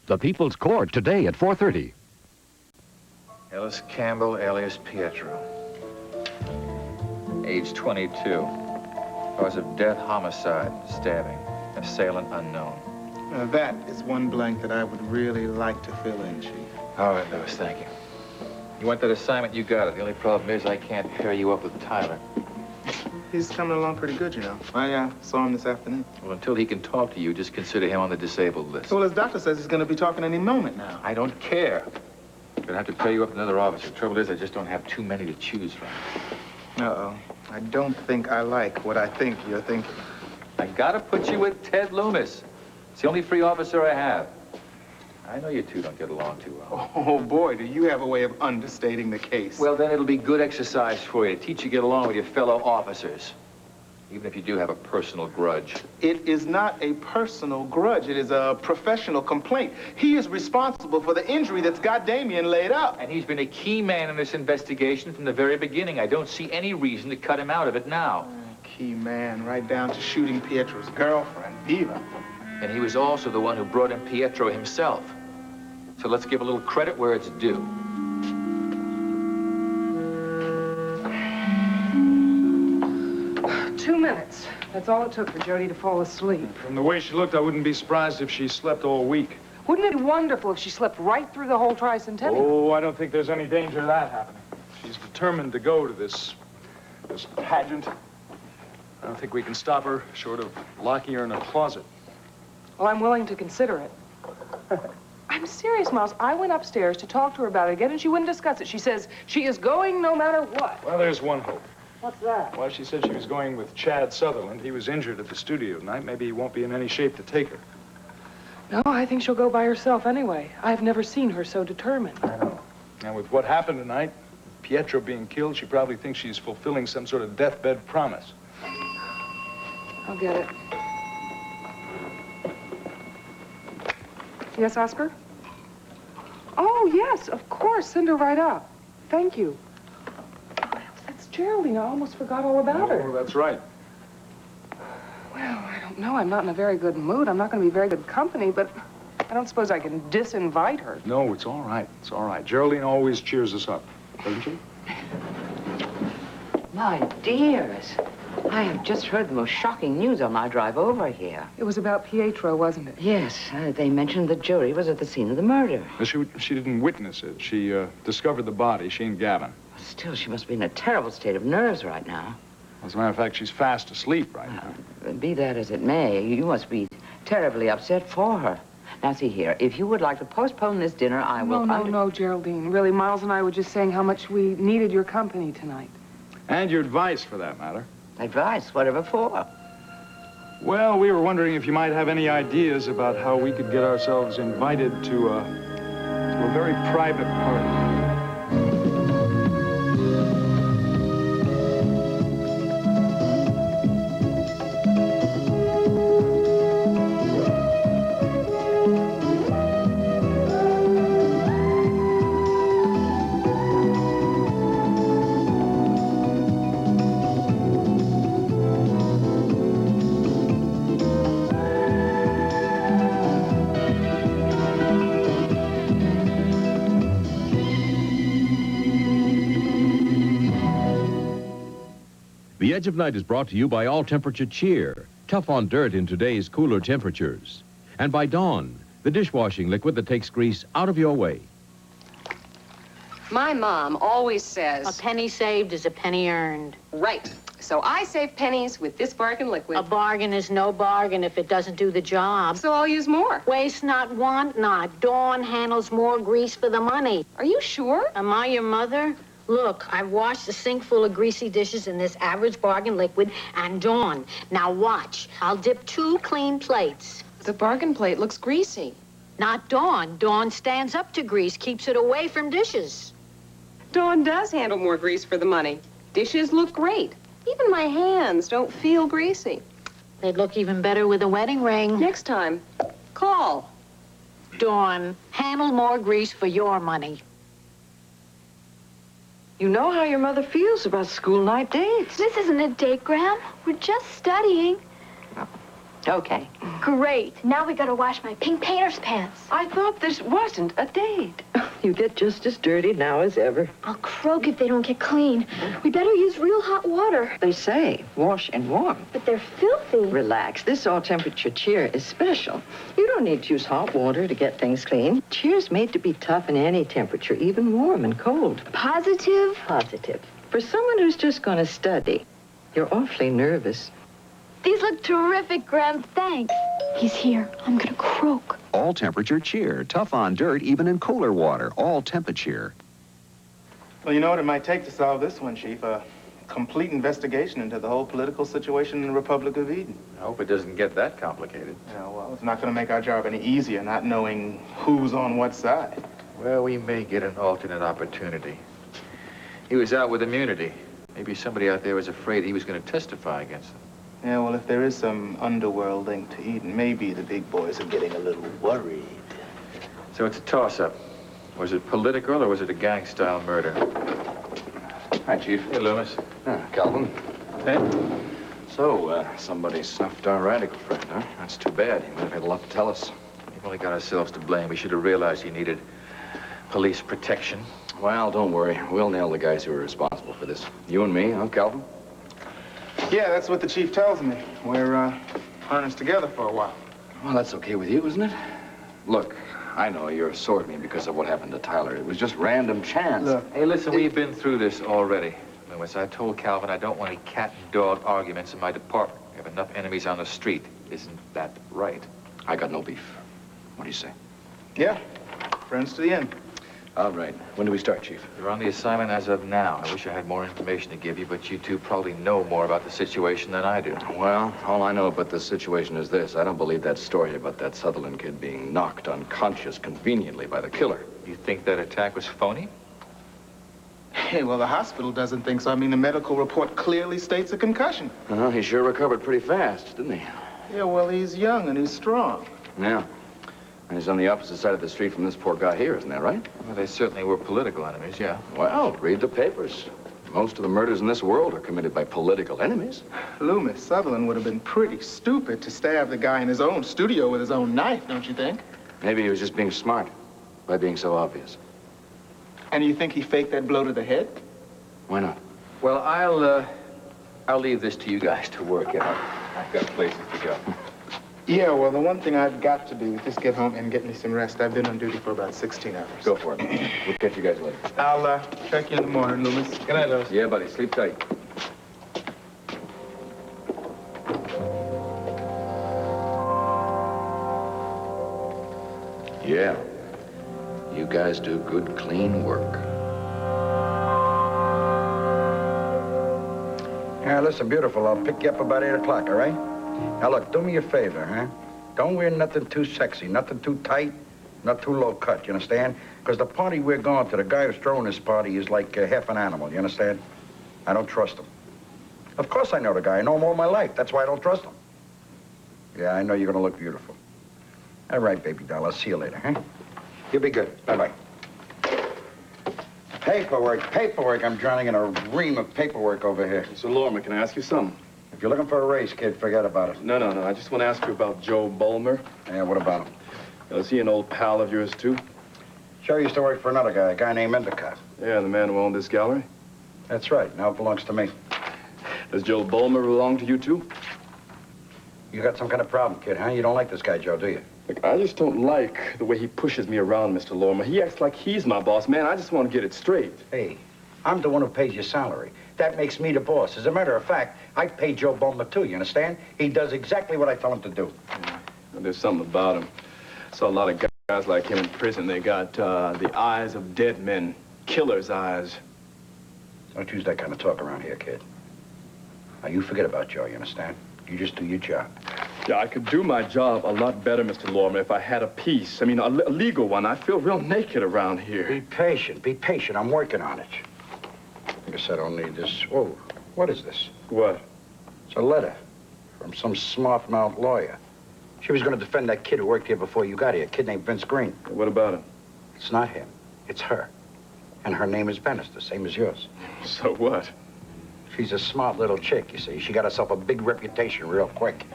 The People's Court, today at 4:30. Ellis Campbell, alias Petro. Age 22. Cause of death, homicide, stabbing. Assailant unknown. That is one blank that I would really like to fill in, Chief. All right, Lewis, thank you. You want that assignment, you got it. The only problem is I can't pair you up with Tyler. He's coming along pretty good, you know. I saw him this afternoon. Well, until he can talk to you, just consider him on the disabled list. Well, his doctor says he's going to be talking any moment now. I don't care. I'm gonna have to pair you up with another officer. The trouble is, I just don't have too many to choose from. Uh-oh. I don't think I like what I think you're thinking. I gotta put you with Ted Loomis. It's the only free officer I have. I know you two don't get along too well. Oh, boy, do you have a way of understating the case. Well, then it'll be good exercise for you to teach you to get along with your fellow officers. Even if you do have a personal grudge. It is not a personal grudge. It is a professional complaint. He is responsible for the injury that's got Damien laid up. And he's been a key man in this investigation from the very beginning. I don't see any reason to cut him out of it now. Key man, right down to shooting Pietro's girlfriend, Viva. And he was also the one who brought in Petro himself. So let's give a little credit where it's due. 2 minutes. That's all it took for Jody to fall asleep. From the way she looked, I wouldn't be surprised if she slept all week. Wouldn't it be wonderful if she slept right through the whole tricentennial? Oh, I don't think there's any danger of that happening. She's determined to go to this pageant. I don't think we can stop her short of locking her in a closet. Well, I'm willing to consider it. I'm serious, Miles. I went upstairs to talk to her about it again, and she wouldn't discuss it. She says she is going no matter what. Well, there's one hope. What's that? Well, she said she was going with Chad Sutherland. He was injured at the studio tonight. Maybe he won't be in any shape to take her. No, I think she'll go by herself anyway. I've never seen her so determined. I know. And with what happened tonight, Petro being killed, she probably thinks she's fulfilling some sort of deathbed promise. I'll get it. Yes, Oscar? Oh, yes, of course. Send her right up. Thank you. That's Geraldine. I almost forgot all about her. Oh, that's right. Well, I don't know. I'm not in a very good mood. I'm not going to be very good company, but I don't suppose I can disinvite her. No, it's all right. It's all right. Geraldine always cheers us up, doesn't she? My dears, I have just heard the most shocking news on my drive over here. It was about Pietro, wasn't it? Yes, they mentioned the jury was at the scene of the murder. She didn't witness it. She discovered the body, she and Gavin. Still, she must be in a terrible state of nerves right now. As a matter of fact, she's fast asleep right now. Be that as it may, you must be terribly upset for her. Now, see here, if you would like to postpone this dinner, I will... No, Geraldine. Really, Miles and I were just saying how much we needed your company tonight. And your advice, for that matter. Advice? Whatever for? Well, we were wondering if you might have any ideas about how we could get ourselves invited to a very private party. The Edge of Night is brought to you by All Temperature Cheer, tough on dirt in today's cooler temperatures. And by Dawn, the dishwashing liquid that takes grease out of your way. My mom always says... A penny saved is a penny earned. Right. So I save pennies with this bargain liquid. A bargain is no bargain if it doesn't do the job. So I'll use more. Waste not, want not. Dawn handles more grease for the money. Are you sure? Am I your mother? Look, I've washed a sink full of greasy dishes in this average bargain liquid, and Dawn. Now watch. I'll dip 2 clean plates. The bargain plate looks greasy. Not Dawn. Dawn stands up to grease, keeps it away from dishes. Dawn does handle more grease for the money. Dishes look great. Even my hands don't feel greasy. They'd look even better with a wedding ring. Next time, call. Dawn, handle more grease for your money. You know how your mother feels about school night dates. This isn't a date, Graham. We're just studying. Okay. Great. Now we gotta wash my pink painter's pants. I thought this wasn't a date. You get just as dirty now as ever. I'll croak if they don't get clean. We better use real hot water. They say wash and warm. But they're filthy. Relax. This all-temperature cheer is special. You don't need to use hot water to get things clean. Cheer's made to be tough in any temperature, even warm and cold. Positive? Positive. For someone who's just going to study, you're awfully nervous. These look terrific, Graham. Thanks. He's here. I'm gonna croak. All temperature cheer. Tough on dirt, even in cooler water. All temperature. Well, you know what it might take to solve this one, Chief? A complete investigation into the whole political situation in the Republic of Eden. I hope it doesn't get that complicated. Yeah, well, it's not going to make our job any easier not knowing who's on what side. Well, we may get an alternate opportunity. He was out with immunity. Maybe somebody out there was afraid he was going to testify against them. Yeah, well, if there is some underworld link to Eden, maybe the big boys are getting a little worried. So it's a toss-up. Was it political or was it a gang-style murder? Hi, Chief. Hey, Loomis. Calvin. Hey? So, somebody snuffed our radical friend, huh? That's too bad. He might have had a lot to tell us. We've only got ourselves to blame. We should have realized he needed police protection. Well, don't worry. We'll nail the guys who are responsible for this. You and me, huh, Calvin? Yeah, that's what the Chief tells me. We're, harnessed together for a while. Well, that's okay with you, isn't it? Look, I know you're sore at me because of what happened to Tyler. It was just random chance. Look. Hey, listen, we've been through this already. Loomis, I told Calvin I don't want any cat and dog arguments in my department. We have enough enemies on the street. Isn't that right? I got no beef. What do you say? Yeah, friends to the end. All right. When do we start, Chief? You're on the assignment as of now. I wish I had more information to give you, but you two probably know more about the situation than I do. Well, all I know about this situation is this. I don't believe that story about that Sutherland kid being knocked unconscious conveniently by the killer. You think that attack was phony? Hey, well, the hospital doesn't think so. I mean, the medical report clearly states a concussion. He sure recovered pretty fast, didn't he? Yeah, well, he's young and he's strong. Yeah. And he's on the opposite side of the street from this poor guy here, isn't that right? Well, they certainly were political enemies, yeah. Well, read the papers. Most of the murders in this world are committed by political enemies. Loomis, Sutherland would have been pretty stupid to stab the guy in his own studio with his own knife, don't you think? Maybe he was just being smart by being so obvious. And you think he faked that blow to the head? Why not? Well, I'll leave this to you guys to work out. I've got places to go. Yeah, well, the one thing I've got to do is just get home and get me some rest. I've been on duty for about 16 hours. Go for it. We'll catch you guys later. I'll, check you in the morning, Loomis. Good night, Lewis. Yeah, buddy. Sleep tight. Yeah. You guys do good, clean work. Yeah, listen, beautiful. I'll pick you up about 8 o'clock, all right? Now, look, do me a favor, huh? Don't wear nothing too sexy, nothing too tight, not too low cut, you understand? Because the party we're going to, the guy who's throwing this party is like half an animal, you understand? I don't trust him. Of course I know the guy. I know him all my life. That's why I don't trust him. Yeah, I know you're going to look beautiful. All right, baby doll. I'll see you later, huh? You'll be good. Bye-bye. Paperwork. I'm drowning in a ream of paperwork over here. Mr. Lorman, can I ask you something? If you're looking for a raise, kid, forget about it. No. I just want to ask you about Joe Bulmer. Yeah, what about him? Is he an old pal of yours, too? Joe used to work for another guy, a guy named Endicott. Yeah, the man who owned this gallery? That's right. Now it belongs to me. Does Joe Bulmer belong to you, too? You got some kind of problem, kid, huh? You don't like this guy, Joe, do you? Look, I just don't like the way he pushes me around, Mr. Lormer. He acts like he's my boss. Man, I just want to get it straight. Hey, I'm the one who pays your salary. That makes me the boss. As a matter of fact, I pay Joe Bulmer, too, you understand? He does exactly what I tell him to do. Yeah. Well, there's something about him. I saw a lot of guys like him in prison. They got the eyes of dead men, killer's eyes. Don't use that kind of talk around here, kid. Now, you forget about Joe, you understand? You just do your job. Yeah, I could do my job a lot better, Mr. Lormer, if I had a peace. I mean, a legal one. I feel real naked around here. Be patient. I'm working on it. I guess I don't need this. Whoa, what is this? What? It's a letter from some smart-mouthed lawyer. She was going to defend that kid who worked here before you got here, a kid named Vince Green. What about him? It's not him. It's her. And her name is Bannister, same as yours. So what? She's a smart little chick, you see. She got herself a big reputation real quick.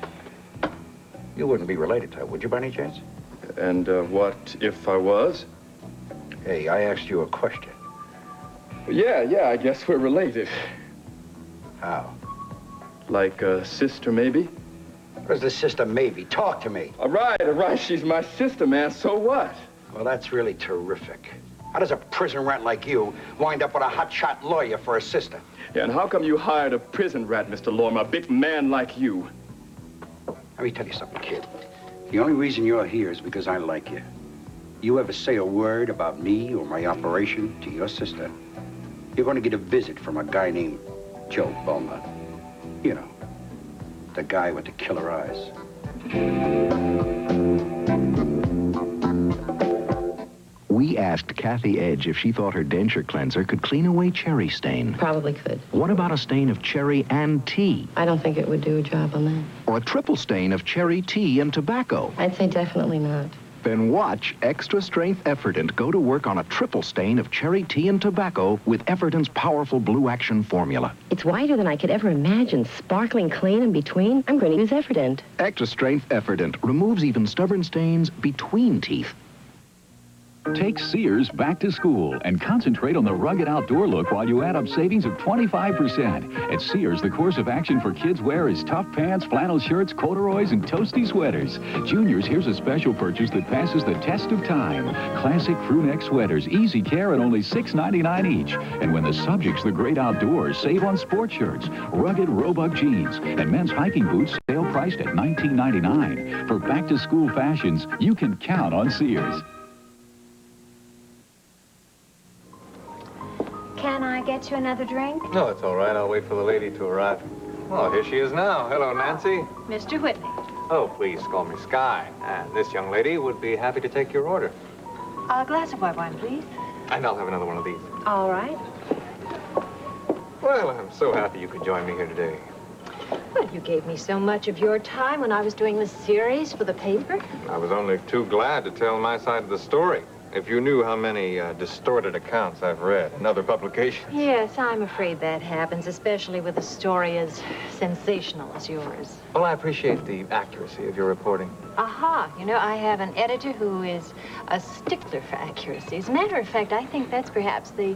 You wouldn't be related to her, would you, by any chance? And what if I was? Hey, I asked you a question. Yeah, I guess we're related. How? Like a sister, maybe? Where's the sister, maybe? Talk to me. All right, she's my sister, man, so what? Well, that's really terrific. How does a prison rat like you wind up with a hotshot lawyer for a sister? Yeah, and how come you hired a prison rat, Mr. Lormer, a big man like you? Let me tell you something, kid. The only reason you're here is because I like you. You ever say a word about me or my operation to your sister, you're going to get a visit from a guy named Joe Bulmer. You know, the guy with the killer eyes. We asked Kathy Edge if she thought her denture cleanser could clean away cherry stain. Probably could. What about a stain of cherry and tea? I don't think it would do a job on that. Or a triple stain of cherry, tea, and tobacco? I'd say definitely not. Then watch Extra Strength Efferdent go to work on a triple stain of cherry, tea, and tobacco with Efferdent's powerful Blue Action formula. It's whiter than I could ever imagine, sparkling clean in between. I'm going to use Efferdent. Extra Strength Efferdent removes even stubborn stains between teeth. Take Sears back to school and concentrate on the rugged outdoor look while you add up savings of 25%. At Sears, the course of action for kids wear is tough pants, flannel shirts, corduroys, and toasty sweaters. Juniors, here's a special purchase that passes the test of time. Classic crew neck sweaters, easy care at only $6.99 each. And when the subject's the great outdoors, save on sports shirts, rugged Roebuck jeans, and men's hiking boots, sale priced at $19.99. For back-to-school fashions, you can count on Sears. Can I get you another drink? No, it's all right. I'll wait for the lady to arrive. Oh, here she is now. Hello, Nancy. Mr. Whitney. Oh, please call me Sky. And this young lady would be happy to take your order. A glass of white wine, please. And I'll have another one of these. All right. Well, I'm so happy you could join me here today. Well, you gave me so much of your time when I was doing the series for the paper. I was only too glad to tell my side of the story. If you knew how many distorted accounts I've read in other publications. Yes, I'm afraid that happens, especially with a story as sensational as yours. Well, I appreciate the accuracy of your reporting. Aha. You know, I have an editor who is a stickler for accuracy. As a matter of fact, I think that's perhaps the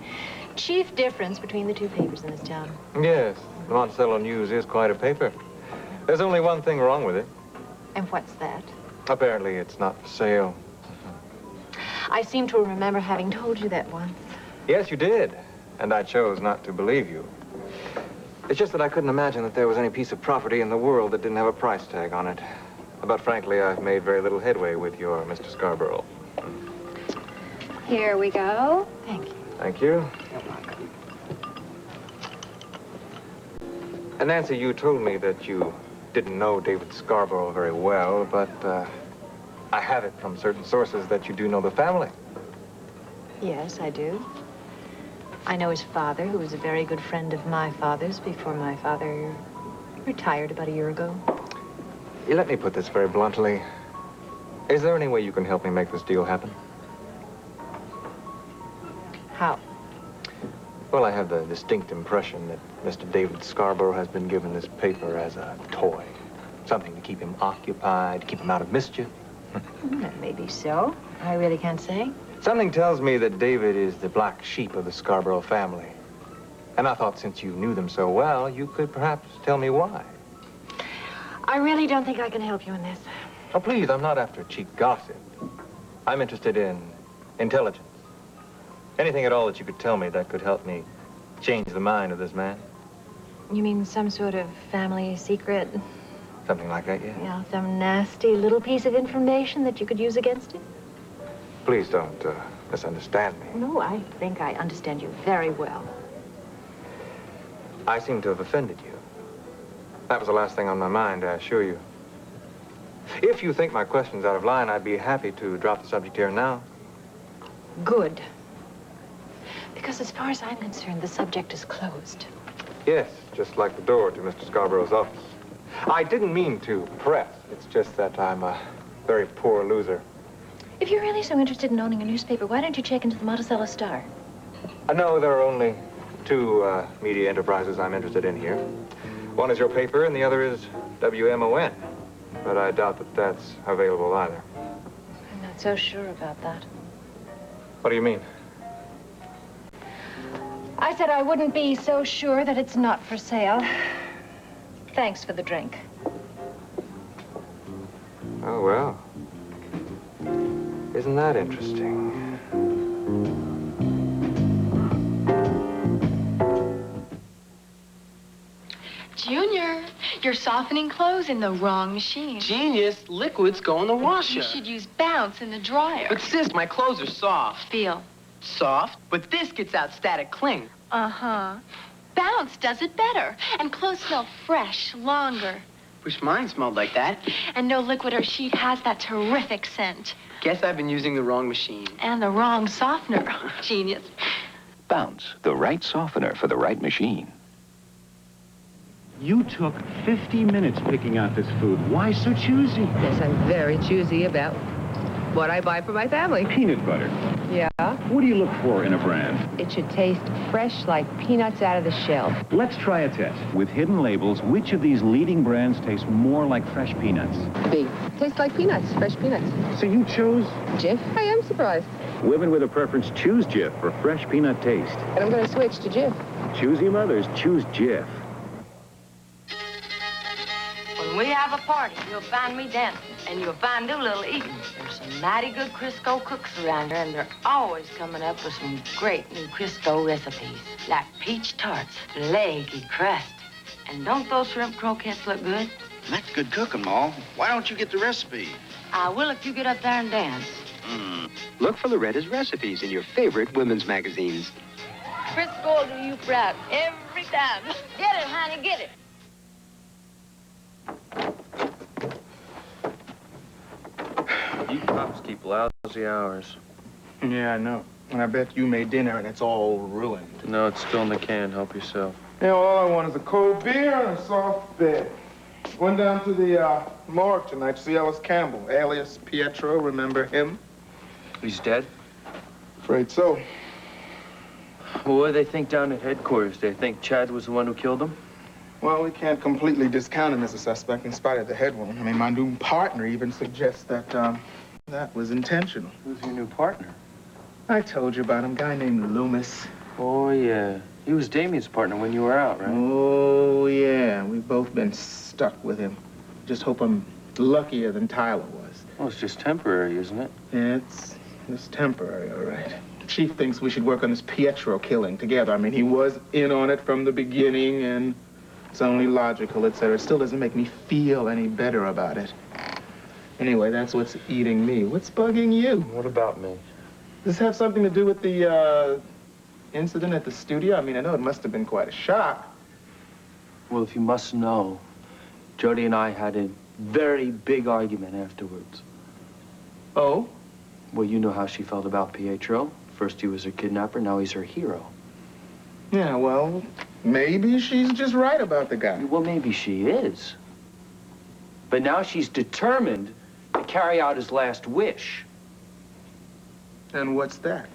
chief difference between the two papers in this town. Yes, the Monticello News is quite a paper. There's only one thing wrong with it. And what's that? Apparently, it's not for sale. I seem to remember having told you that once. Yes, you did. And I chose not to believe you. It's just that I couldn't imagine that there was any piece of property in the world that didn't have a price tag on it. But frankly, I've made very little headway with your Mr. Scarborough. Here we go. Thank you. Thank you. And Nancy, you told me that you didn't know David Scarborough very well, but I have it from certain sources that you do know the family. Yes, I do. I know his father, who was a very good friend of my father's before my father retired about a year ago. Let me put this very bluntly. Is there any way you can help me make this deal happen? How? Well, I have the distinct impression that Mr. David Scarborough has been given this paper as a toy. Something to keep him occupied, to keep him out of mischief. That may be so. I really can't say. Something tells me that David is the black sheep of the Scarborough family. And I thought since you knew them so well, you could perhaps tell me why. I really don't think I can help you in this. Oh, please, I'm not after cheap gossip. I'm interested in intelligence. Anything at all that you could tell me that could help me change the mind of this man. You mean some sort of family secret? Something like that, yeah? Yeah, some nasty little piece of information that you could use against him? Please don't misunderstand me. No, I think I understand you very well. I seem to have offended you. That was the last thing on my mind, I assure you. If you think my question's out of line, I'd be happy to drop the subject here now. Good. Because as far as I'm concerned, the subject is closed. Yes, just like the door to Mr. Scarborough's office. I didn't mean to press. It's just that I'm a very poor loser. If you're really so interested in owning a newspaper, why don't you check into the Monticello Star? No, there are only two media enterprises I'm interested in here. One is your paper, and the other is WMON. But I doubt that that's available either. I'm not so sure about that. What do you mean? I said I wouldn't be so sure that it's not for sale. Thanks for the drink. Oh, well. Isn't that interesting? Junior, you're softening clothes in the wrong machine. Genius, liquids go in the washer. You should use Bounce in the dryer. But sis, my clothes are soft. Feel. Soft? But this gets out static cling. Uh-huh. Bounce does it better, and clothes smell fresh longer. Wish mine smelled like that. And no liquid or sheet has that terrific scent. Guess I've been using the wrong machine. And the wrong softener. Genius. Bounce, the right softener for the right machine. You took 50 minutes picking out this food. Why so choosy? Yes, I'm very choosy about what I buy for my family. Peanut butter. Yeah? What do you look for in a brand? It should taste fresh like peanuts out of the shell. Let's try a test. With hidden labels, which of these leading brands tastes more like fresh peanuts? B. Tastes like peanuts, fresh peanuts. So you chose Jif? I am surprised. Women with a preference choose Jif for fresh peanut taste. And I'm going to switch to Jif. Choosy mothers choose Jif. When we have a party, you'll find me dancing, and you'll find Doolittle eating. There's some mighty good Crisco cooks around here, and they're always coming up with some great new Crisco recipes, like peach tarts, leggy crust. And don't those shrimp croquettes look good? That's good cooking, Ma. Why don't you get the recipe? I will if you get up there and dance. Look for Loretta's recipes in your favorite women's magazines. Crisco will do you proud every time. Get it, honey, get it. You cops keep lousy hours. Yeah, I know. And I bet you made dinner and it's all ruined. No, it's still in the can. Help yourself. Yeah, well, all I want is a cold beer and a soft bed. Went down to the morgue tonight to see Ellis Campbell, alias Petro. Remember him? He's dead? Afraid so. Well, what do they think down at headquarters? They think Chad was the one who killed him? Well, we can't completely discount him as a suspect in spite of the head wound. I mean, my new partner even suggests that, that was intentional. Who's your new partner? I told you about him, a guy named Loomis. Oh, yeah. He was Damien's partner when you were out, right? Oh, yeah. We've both been stuck with him. Just hope I'm luckier than Tyler was. Well, it's just temporary, isn't it? Yeah, it's temporary, all right. The chief thinks we should work on this Petro killing together. I mean, he was in on it from the beginning, and it's only logical, etc. It still doesn't make me feel any better about it. Anyway, that's what's eating me. What's bugging you? What about me? Does this have something to do with the, incident at the studio? I mean, I know it must have been quite a shock. Well, if you must know, Jody and I had a very big argument afterwards. Oh? Well, you know how she felt about Petro. First he was her kidnapper, now he's her hero. Yeah, well, maybe she's just right about the guy. Well, maybe she is. But now she's determined to carry out his last wish. And what's that?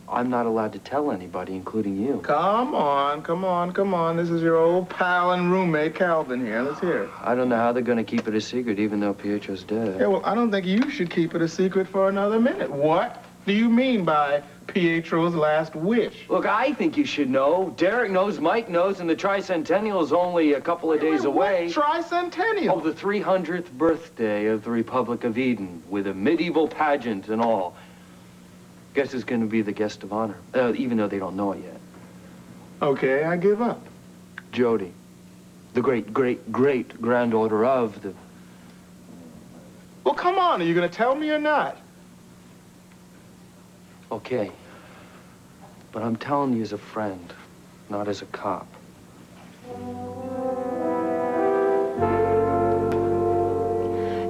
I'm not allowed to tell anybody, including you. Come on, come on, come on. This is your old pal and roommate, Calvin, here. Let's hear it. I don't know how they're going to keep it a secret, even though Pietro's dead. Yeah, well, I don't think you should keep it a secret for another minute. What do you mean by Pietro's last wish? Look, I think you should know. Derek knows, Mike knows, and the tricentennial is only a couple of days away. What tricentennial? Oh, the 300th birthday of the Republic of Eden, with a medieval pageant and all. Guess who's going to be the guest of honor, even though they don't know it yet. Okay, I give up. Jody, the great-great-great-granddaughter of the... Well, come on, are you going to tell me or not? Okay. But I'm telling you as a friend, not as a cop.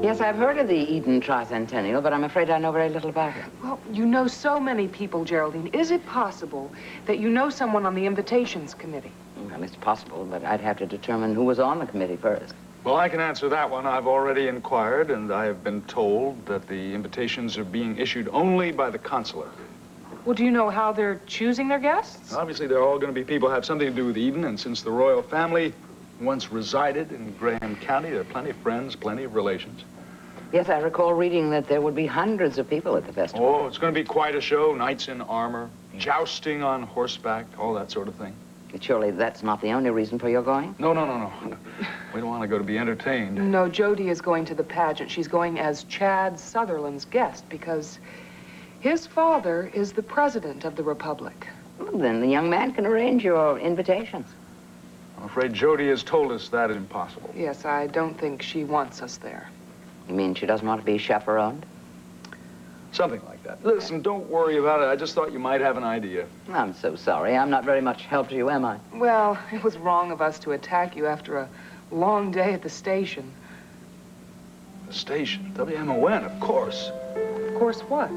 Yes, I've heard of the Eden Tricentennial, but I'm afraid I know very little about it. Well, you know so many people, Geraldine. Is it possible that you know someone on the invitations committee? Well, it's possible, but I'd have to determine who was on the committee first. Well, I can answer that one. I've already inquired, and I have been told that the invitations are being issued only by the consular. Well, do you know how they're choosing their guests? Obviously, they're all going to be people who have something to do with Eden, and since the royal family once resided in Graham County. There are plenty of friends, plenty of relations. Yes, I recall reading that there would be hundreds of people at the festival. Oh, it's going to be quite a show. Knights in armor, jousting on horseback, all that sort of thing. But surely that's not the only reason for your going? No. We don't want to go to be entertained. No, Jody is going to the pageant. She's going as Chad Sutherland's guest because his father is the president of the Republic. Well, then the young man can arrange your invitations. I'm afraid Jody has told us that is impossible. Yes, I don't think she wants us there. You mean she doesn't want to be chaperoned? Something like that. Listen, don't worry about it. I just thought you might have an idea. I'm so sorry. I'm not very much help to you, am I? Well, it was wrong of us to attack you after a long day at the station. The station? WMON, of course. Of course what?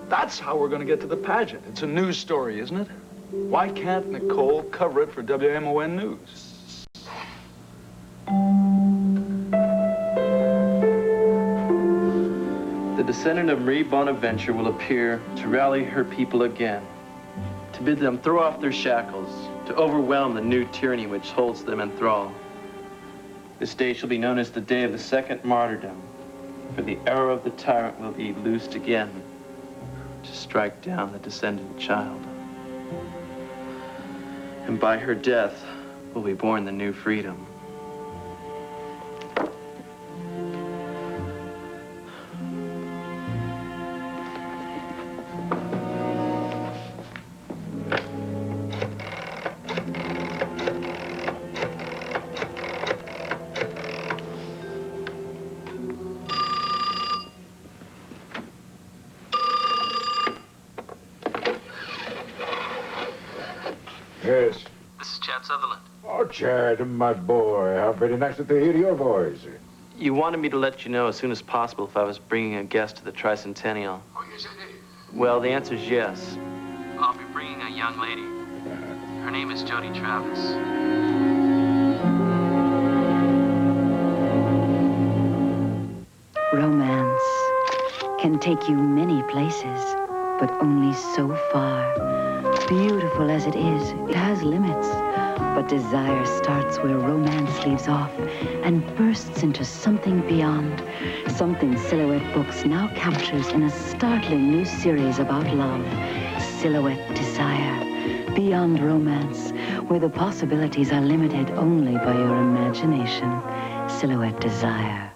That's how we're going to get to the pageant. It's a news story, isn't it? Why can't Nicole cover it for WMON News? The descendant of Marie Bonaventure will appear to rally her people again, to bid them throw off their shackles, to overwhelm the new tyranny which holds them in thrall. This day shall be known as the day of the second martyrdom, for the arrow of the tyrant will be loosed again to strike down the descendant child. And by her death will be born the new freedom. Yes. This is Chad Sutherland. Oh, Chad, my boy. How very nice to hear your voice. You wanted me to let you know as soon as possible if I was bringing a guest to the tricentennial. Oh, yes, I did. Well, the answer is yes. I'll be bringing a young lady. Her name is Jody Travis. Romance can take you many places, but only so far. Beautiful as it is, it has limits. But desire starts where romance leaves off and bursts into something beyond. Something Silhouette Books now captures in a startling new series about love. Silhouette Desire. Beyond romance, where the possibilities are limited only by your imagination. Silhouette Desire.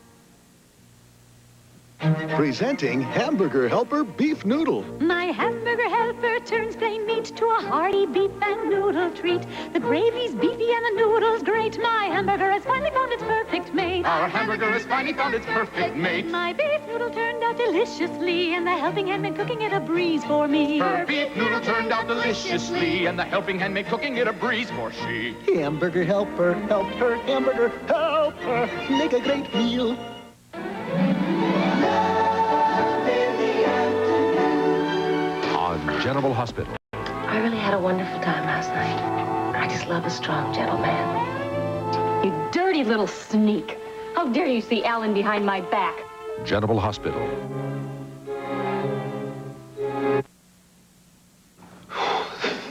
Presenting Hamburger Helper Beef Noodle. My hamburger helper turns plain meat to a hearty beef and noodle treat. The gravy's beefy and the noodle's great. My hamburger has finally found its perfect mate. Our hamburger has finally found its perfect mate. My beef noodle turned out deliciously, and the helping hand made cooking it a breeze for me. Her beef noodle turned out deliciously, and the helping hand made cooking it a breeze for she. Hamburger Helper helped her hamburger help her make a great meal. On General Hospital. I really had a wonderful time last night. I just love a strong, gentle man. You dirty little sneak. How dare you see Alan behind my back? General Hospital.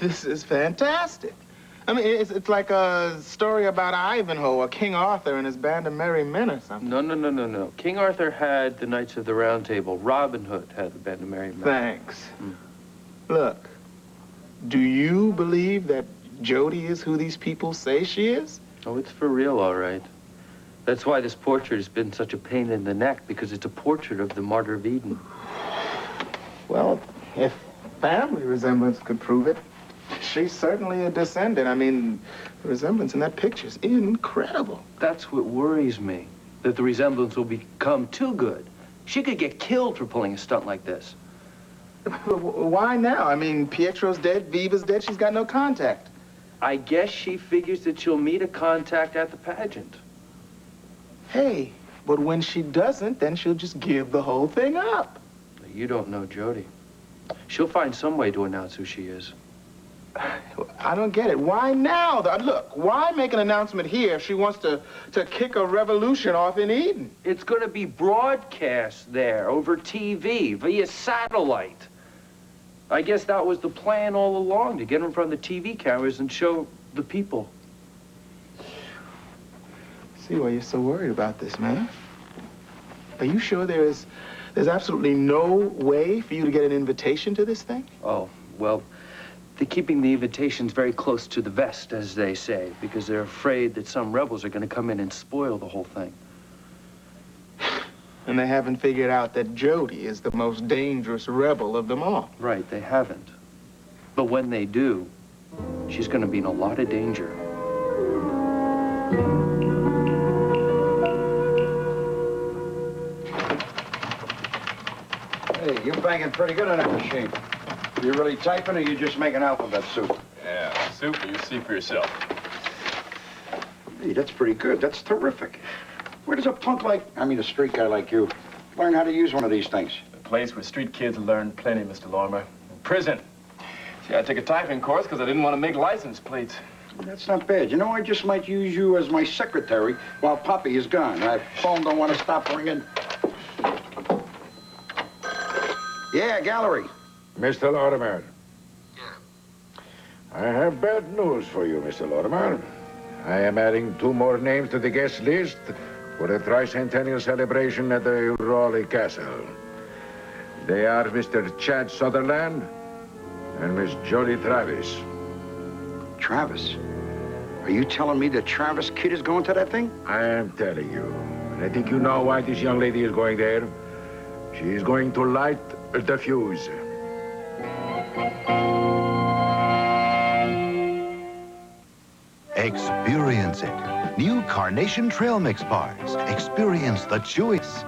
This is fantastic. I mean, it's like a story about Ivanhoe or King Arthur and his band of merry men or something. No. King Arthur had the Knights of the Round Table. Robin Hood had the band of merry men. Thanks. Look, do you believe that Jody is who these people say she is? Oh, it's for real, all right. That's why this portrait has been such a pain in the neck, because it's a portrait of the Martyr of Eden. Well, if family resemblance could prove it, she's certainly a descendant. I mean, the resemblance in that picture is incredible. That's what worries me, that the resemblance will become too good. She could get killed for pulling a stunt like this. Why now? I mean, Pietro's dead, Viva's dead, she's got no contact. I guess she figures that she'll meet a contact at the pageant. Hey, but when she doesn't, then she'll just give the whole thing up. You don't know Jody. She'll find some way to announce who she is. I don't get it. Why now? Look, why make an announcement here if she wants to kick a revolution off in Eden? It's going to be broadcast there over TV via satellite. I guess that was the plan all along, to get in front of the TV cameras and show the people. see why you're so worried about this, man. Are you sure there's absolutely no way for you to get an invitation to this thing? Oh, well, they're keeping the invitations very close to the vest, as they say, because they're afraid that some rebels are going to come in and spoil the whole thing. And they haven't figured out that Jody is the most dangerous rebel of them all. Right, they haven't. But when they do, she's going to be in a lot of danger. Hey, you're banging pretty good on that machine. You really typing, or you just making alphabet soup? Yeah, soup, you see for yourself. Hey, that's pretty good. That's terrific. Where does a street guy like you, learn how to use one of these things? A place where street kids learn plenty, Mr. Lorimer. Prison. See, I took a typing course because I didn't want to make license plates. That's not bad. You know, I just might use you as my secretary while Poppy is gone. My phone don't want to stop ringing. Yeah, gallery. Mr. Lorimer. Yeah. I have bad news for you, Mr. Lorimer. I am adding 2 more names to the guest list for the tricentennial celebration at the Raleigh Castle. They are Mr. Chad Sutherland and Miss Jody Travis. Travis? Are you telling me that Travis Kidd is going to that thing? I am telling you. And I think you know why this young lady is going there. She is going to light the fuse. Experience it. New Carnation Trail Mix bars. Experience the chewies.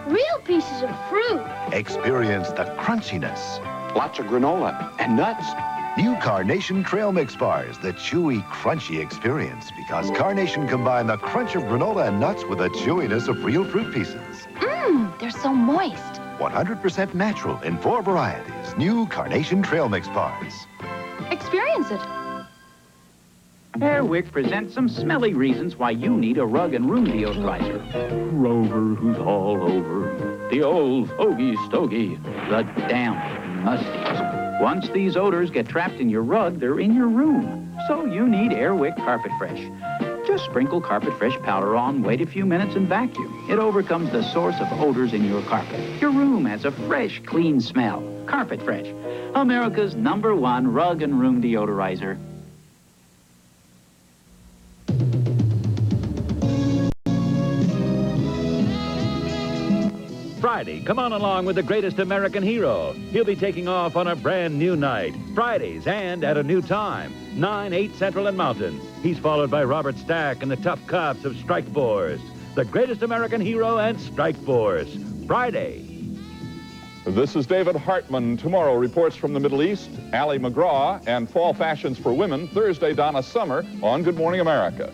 Real pieces of fruit. Experience the crunchiness. Lots of granola and nuts. New Carnation Trail Mix bars. The chewy, crunchy experience. Because Carnation combine the crunch of granola and nuts with the chewiness of real fruit pieces. Mmm, they're so moist. 100% natural in 4 varieties. New Carnation Trail Mix bars. Experience it. Airwick presents some smelly reasons why you need a rug and room deodorizer. Rover who's all over, the old fogey stogie, the damp musties. Once these odors get trapped in your rug, they're in your room. So you need Airwick Carpet Fresh. Just sprinkle Carpet Fresh powder on, wait a few minutes, and vacuum. It overcomes the source of odors in your carpet. Your room has a fresh, clean smell. Carpet Fresh, America's #1 rug and room deodorizer. Friday, come on along with the greatest American hero. He'll be taking off on a brand new night, Fridays, and at a new time, 9, 8 Central and Mountain. He's followed by Robert Stack and the tough cops of Strike Force. The greatest American hero and Strike Force, Friday. This is David Hartman. Tomorrow, reports from the Middle East, Allie McGraw, and fall fashions for women. Thursday, Donna Summer on Good Morning America.